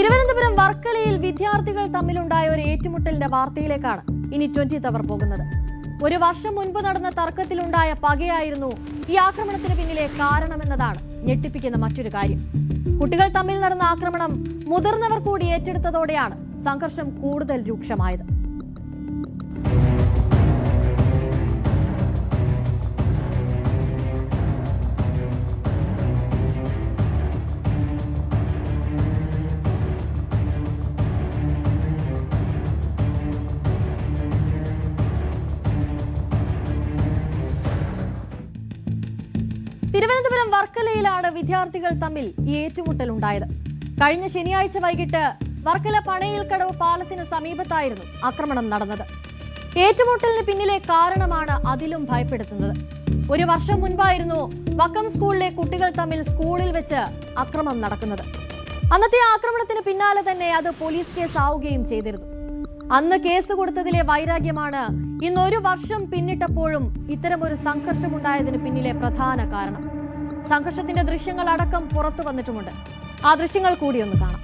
തിരുവനന്തപുരം വർക്കലയിൽ വിദ്യാർത്ഥികൾ തമ്മിലുണ്ടായ ഒരു ഏറ്റുമുട്ടലിന്റെ വാർത്തയിലേക്കാണ് ഇനി 20th അവർ പോകുന്നത്. ഒരു വർഷം മുൻപ് നടന്ന തർക്കത്തിലുണ്ടായ പകയായിരുന്നു ഈ ആക്രമണത്തിന് പിന്നിലെ കാരണമെന്നതാണ് ഞെട്ടിപ്പിക്കുന്ന മറ്റൊരു കാര്യം. കുട്ടികൾ തമ്മിൽ നടന്ന ആക്രമണം മുതിർന്നവർ കൂടി ഏറ്റെടുത്തതോടെയാണ് സംഘർഷം കൂടുതൽ രൂക്ഷമായത്. തിരുവനന്തപുരം വർക്കലയിലാണ് വിദ്യാർത്ഥികൾ തമ്മിൽ ഈ ഏറ്റുമുട്ടൽ ഉണ്ടായത്. കഴിഞ്ഞ ശനിയാഴ്ച വൈകിട്ട് വർക്കല പണയിൽക്കടവ് പാലത്തിന് സമീപത്തായിരുന്നു ആക്രമണം നടന്നത്. ഏറ്റുമുട്ടലിന് പിന്നിലെ കാരണമാണ് അതിലും ഭയപ്പെടുത്തുന്നത്. ഒരു വർഷം മുൻപായിരുന്നു വക്കം സ്കൂളിലെ കുട്ടികൾ തമ്മിൽ സ്കൂളിൽ വെച്ച് അക്രമം നടക്കുന്നത്. അന്നത്തെ ആക്രമണത്തിന് പിന്നാലെ തന്നെ അത് പോലീസ് കേസ് ആവുകയും ചെയ്തിരുന്നു. അന്ന് കേസ് കൊടുത്തതിലെ വൈരാഗ്യമാണ് ഇന്നൊരു വർഷം പിന്നിട്ടപ്പോഴും ഇത്തരമൊരു സംഘർഷമുണ്ടായതിന് പിന്നിലെ പ്രധാന കാരണം. സംഘർഷത്തിന്റെ ദൃശ്യങ്ങൾ അടക്കം പുറത്തു വന്നിട്ടുമുണ്ട്. ആ ദൃശ്യങ്ങൾ കൂടിയൊന്ന് കാണാം.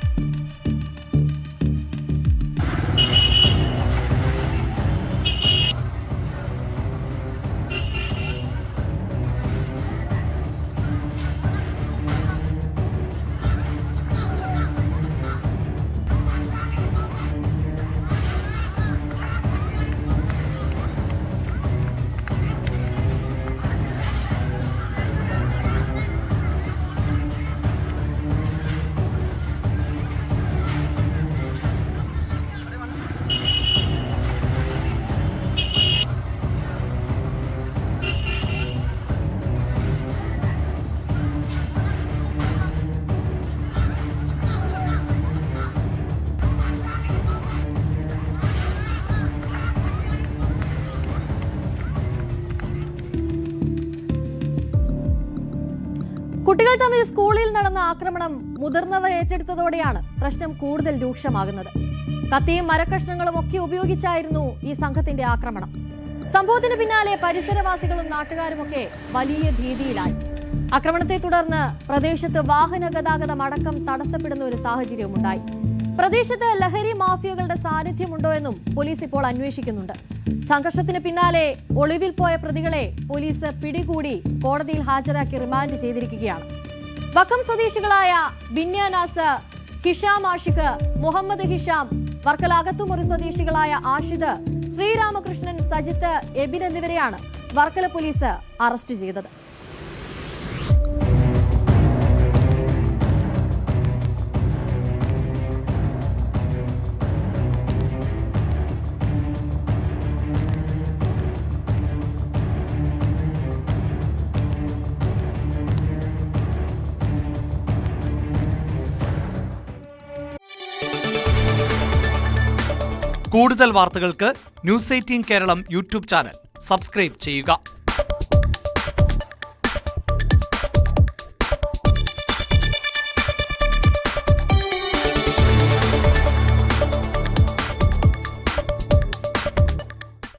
കുട്ടികൾ തമ്മിൽ സ്കൂളിൽ നടന്ന ആക്രമണം മുതിർന്നവർ ഏറ്റെടുത്തതോടെയാണ് പ്രശ്നം കൂടുതൽ രൂക്ഷമാകുന്നത്. കത്തിയും മരക്കഷ്ണങ്ങളും ഒക്കെ ഉപയോഗിച്ചായിരുന്നു ഈ സംഘത്തിന്റെ ആക്രമണം. സംഭവത്തിന് പിന്നാലെ പരിസരവാസികളും നാട്ടുകാരുമൊക്കെ വലിയ ഭീതിയിലായി. ആക്രമണത്തെ തുടർന്ന് പ്രദേശത്ത് വാഹന ഗതാഗതം അടക്കം തടസ്സപ്പെടുന്ന ഒരു സാഹചര്യവുമുണ്ടായി. പ്രദേശത്ത് ലഹരി മാഫിയകളുടെ സാന്നിധ്യമുണ്ടോ എന്നും പോലീസ് ഇപ്പോൾ അന്വേഷിക്കുന്നുണ്ട്. സംഘർഷത്തിന് പിന്നാലെ ഒളിവിൽ പോയ പ്രതികളെ പോലീസ് പിടികൂടി കോടതിയിൽ ഹാജരാക്കി റിമാൻഡ് ചെയ്തിരിക്കുകയാണ്. വക്കം സ്വദേശികളായ ബിന്യാനാസ്, ഹിഷാം ആഷിഖ്, മുഹമ്മദ് ഹിഷാം, വർക്കല അകത്തുമുറി സ്വദേശികളായ ആഷിദ്, ശ്രീരാമകൃഷ്ണൻ, സജിത്ത്, എബിൻ എന്നിവരെയാണ് വർക്കല പോലീസ് അറസ്റ്റ് ചെയ്തത്. കൂടുതൽ വാർത്തകൾക്ക് News 18 Keralam YouTube channel subscribe ചെയ്യുക.